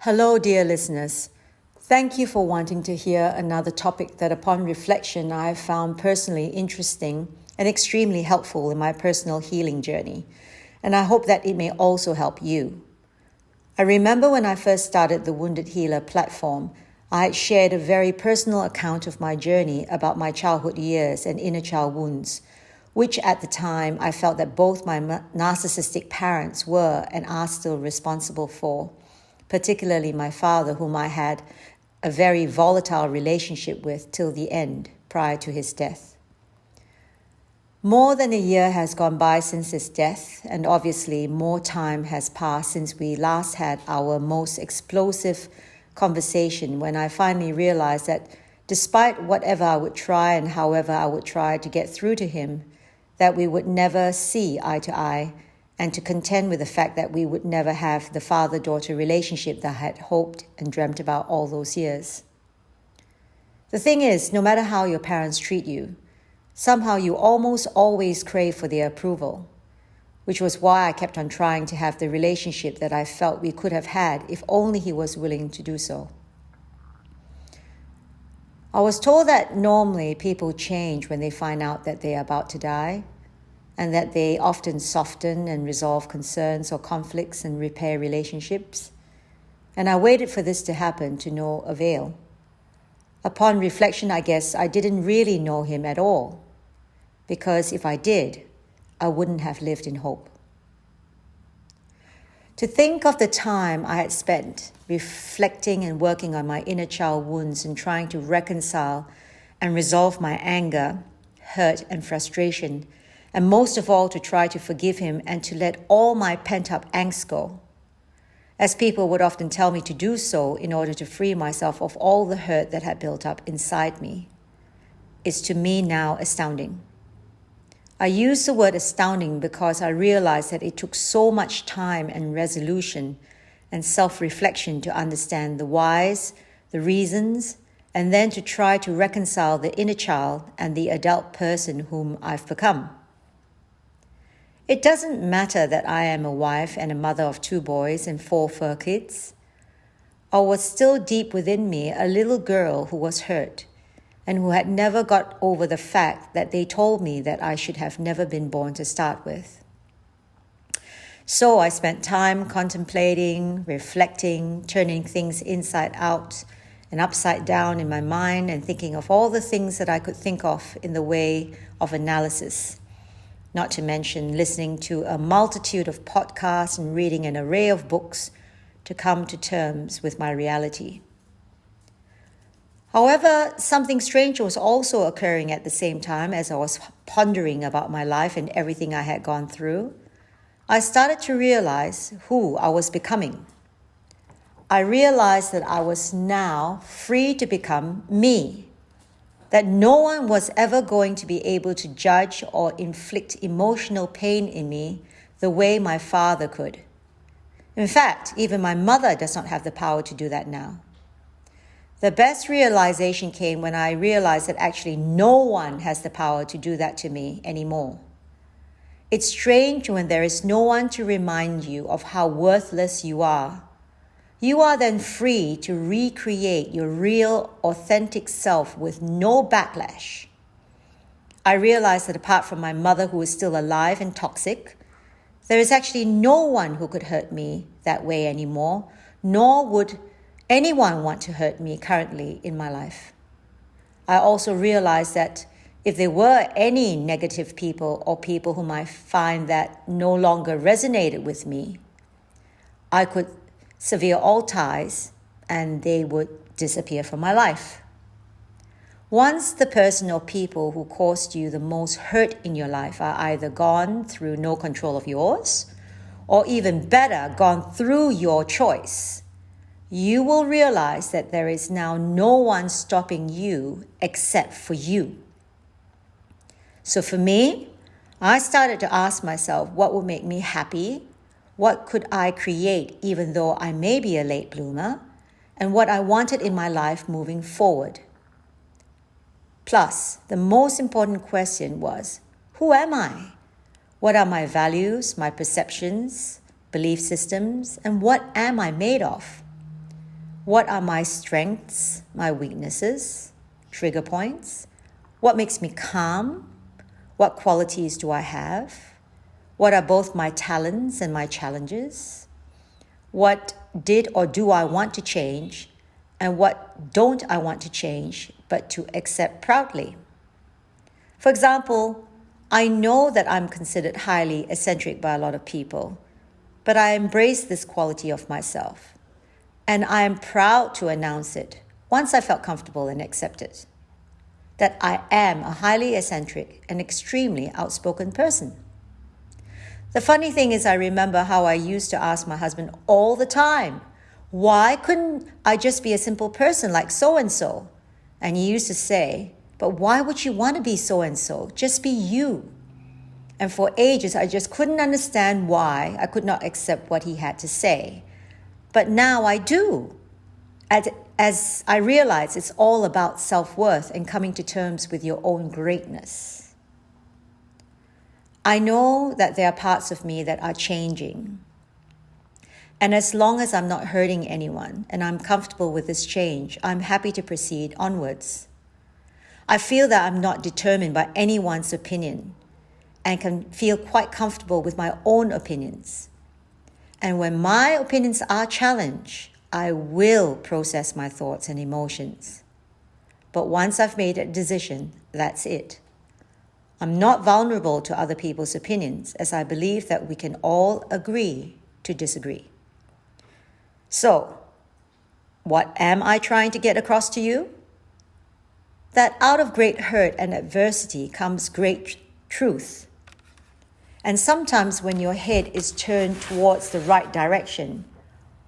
Hello, dear listeners. Thank you for wanting to hear another topic that, upon reflection, I have found personally interesting and extremely helpful in my personal healing journey. And I hope that it may also help you. I remember when I first started the Wounded Healer platform, I had shared a very personal account of my journey about my childhood years and inner child wounds, which at the time I felt that both my narcissistic parents were and are still responsible for, particularly my father, whom I had a very volatile relationship with till the end, prior to his death. More than a year has gone by since his death, and obviously more time has passed since we last had our most explosive conversation, when I finally realized that despite whatever I would try and however I would try to get through to him, that we would never see eye to eye, and to contend with the fact that we would never have the father-daughter relationship that I had hoped and dreamt about all those years. The thing is, no matter how your parents treat you, somehow you almost always crave for their approval, which was why I kept on trying to have the relationship that I felt we could have had if only he was willing to do so. I was told that normally people change when they find out that they are about to die, and that they often soften and resolve concerns or conflicts and repair relationships. And I waited for this to happen to no avail. Upon reflection, I guess I didn't really know him at all, because if I did, I wouldn't have lived in hope. To think of the time I had spent reflecting and working on my inner child wounds and trying to reconcile and resolve my anger, hurt, and frustration, and most of all to try to forgive him and to let all my pent-up angst go, as people would often tell me to do so in order to free myself of all the hurt that had built up inside me, is to me now astounding. I use the word astounding because I realized that it took so much time and resolution and self-reflection to understand the whys, the reasons, and then to try to reconcile the inner child and the adult person whom I've become. It doesn't matter that I am a wife and a mother of 2 boys and 4 fur kids. I was still deep within me a little girl who was hurt and who had never got over the fact that they told me that I should have never been born to start with. So I spent time contemplating, reflecting, turning things inside out and upside down in my mind and thinking of all the things that I could think of in the way of analysis. Not to mention listening to a multitude of podcasts and reading an array of books to come to terms with my reality. However, something strange was also occurring at the same time as I was pondering about my life and everything I had gone through. I started to realize who I was becoming. I realized that I was now free to become me. That no one was ever going to be able to judge or inflict emotional pain in me the way my father could. In fact, even my mother does not have the power to do that now. The best realization came when I realized that actually no one has the power to do that to me anymore. It's strange when there is no one to remind you of how worthless you are. You are then free to recreate your real, authentic self with no backlash. I realized that apart from my mother, who is still alive and toxic, there is actually no one who could hurt me that way anymore, nor would anyone want to hurt me currently in my life. I also realized that if there were any negative people or people whom I find that no longer resonated with me, I could sever all ties and they would disappear from my life. Once the person or people who caused you the most hurt in your life are either gone through no control of yours, or even better, gone through your choice, you will realize that there is now no one stopping you except for you. So for me, I started to ask myself what would make me happy. What could I create even though I may be a late bloomer, and what I wanted in my life moving forward. Plus, the most important question was, who am I? What are my values, my perceptions, belief systems, and what am I made of? What are my strengths, my weaknesses, trigger points? What makes me calm? What qualities do I have? What are both my talents and my challenges? What did or do I want to change? And what don't I want to change, but to accept proudly? For example, I know that I'm considered highly eccentric by a lot of people, but I embrace this quality of myself. And I am proud to announce it once I felt comfortable and accepted, that I am a highly eccentric and extremely outspoken person. The funny thing is, I remember how I used to ask my husband all the time, why couldn't I just be a simple person like so-and-so? And he used to say, but why would you want to be so-and-so? Just be you. And for ages, I just couldn't understand why I could not accept what he had to say. But now I do. As I realize it's all about self-worth and coming to terms with your own greatness. I know that there are parts of me that are changing. And as long as I'm not hurting anyone and I'm comfortable with this change, I'm happy to proceed onwards. I feel that I'm not determined by anyone's opinion and can feel quite comfortable with my own opinions. And when my opinions are challenged, I will process my thoughts and emotions. But once I've made a decision, that's it. I'm not vulnerable to other people's opinions, as I believe that we can all agree to disagree. So, what am I trying to get across to you? That out of great hurt and adversity comes great truth. And sometimes when your head is turned towards the right direction,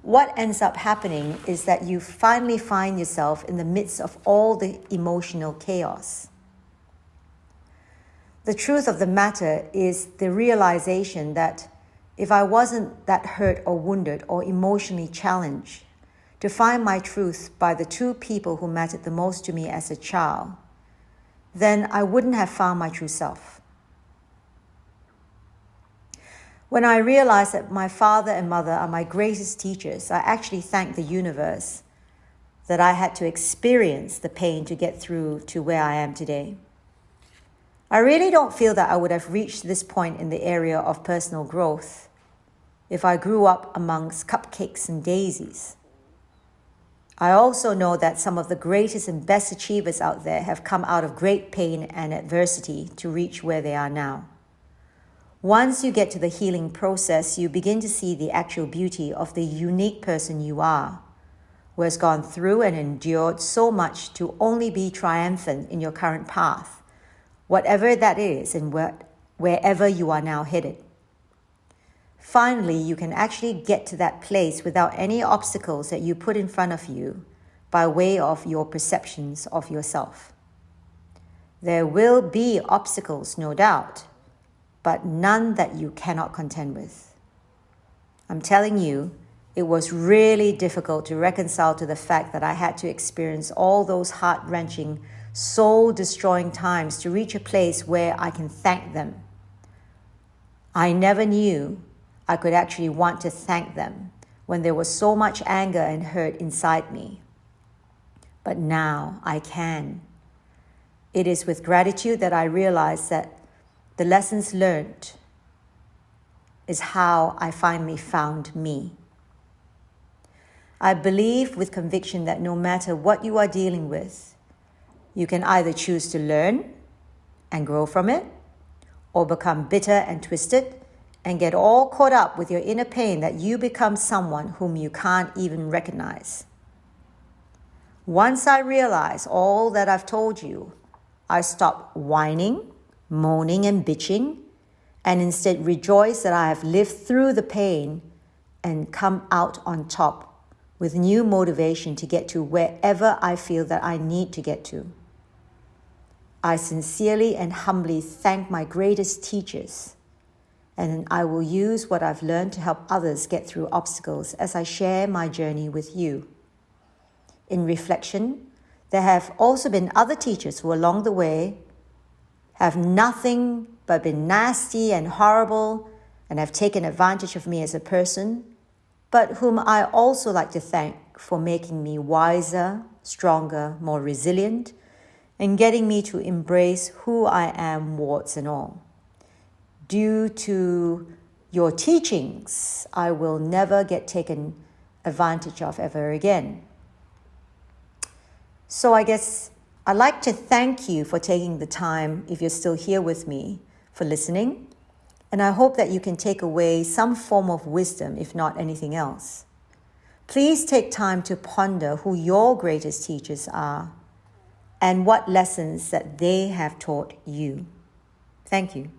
what ends up happening is that you finally find yourself in the midst of all the emotional chaos. The truth of the matter is the realization that if I wasn't that hurt or wounded or emotionally challenged to find my truth by the two people who mattered the most to me as a child, then I wouldn't have found my true self. When I realized that my father and mother are my greatest teachers, I actually thank the universe that I had to experience the pain to get through to where I am today. I really don't feel that I would have reached this point in the area of personal growth if I grew up amongst cupcakes and daisies. I also know that some of the greatest and best achievers out there have come out of great pain and adversity to reach where they are now. Once you get to the healing process, you begin to see the actual beauty of the unique person you are, who has gone through and endured so much to only be triumphant in your current path, whatever that is and wherever you are now headed. Finally, you can actually get to that place without any obstacles that you put in front of you by way of your perceptions of yourself. There will be obstacles, no doubt, but none that you cannot contend with. I'm telling you, it was really difficult to reconcile to the fact that I had to experience all those heart-wrenching, soul-destroying times to reach a place where I can thank them. I never knew I could actually want to thank them when there was so much anger and hurt inside me. But now I can. It is with gratitude that I realize that the lessons learned is how I finally found me. I believe with conviction that no matter what you are dealing with, you can either choose to learn and grow from it, or become bitter and twisted and get all caught up with your inner pain that you become someone whom you can't even recognize. Once I realize all that I've told you, I stopped whining, moaning and bitching, and instead rejoice that I have lived through the pain and come out on top with new motivation to get to wherever I feel that I need to get to. I sincerely and humbly thank my greatest teachers, and I will use what I've learned to help others get through obstacles as I share my journey with you. In reflection, there have also been other teachers who along the way have nothing but been nasty and horrible and have taken advantage of me as a person, but whom I also like to thank for making me wiser, stronger, more resilient, and getting me to embrace who I am, warts and all. Due to your teachings, I will never get taken advantage of ever again. So I guess I'd like to thank you for taking the time, if you're still here with me, for listening. And I hope that you can take away some form of wisdom, if not anything else. Please take time to ponder who your greatest teachers are and what lessons that they have taught you. Thank you.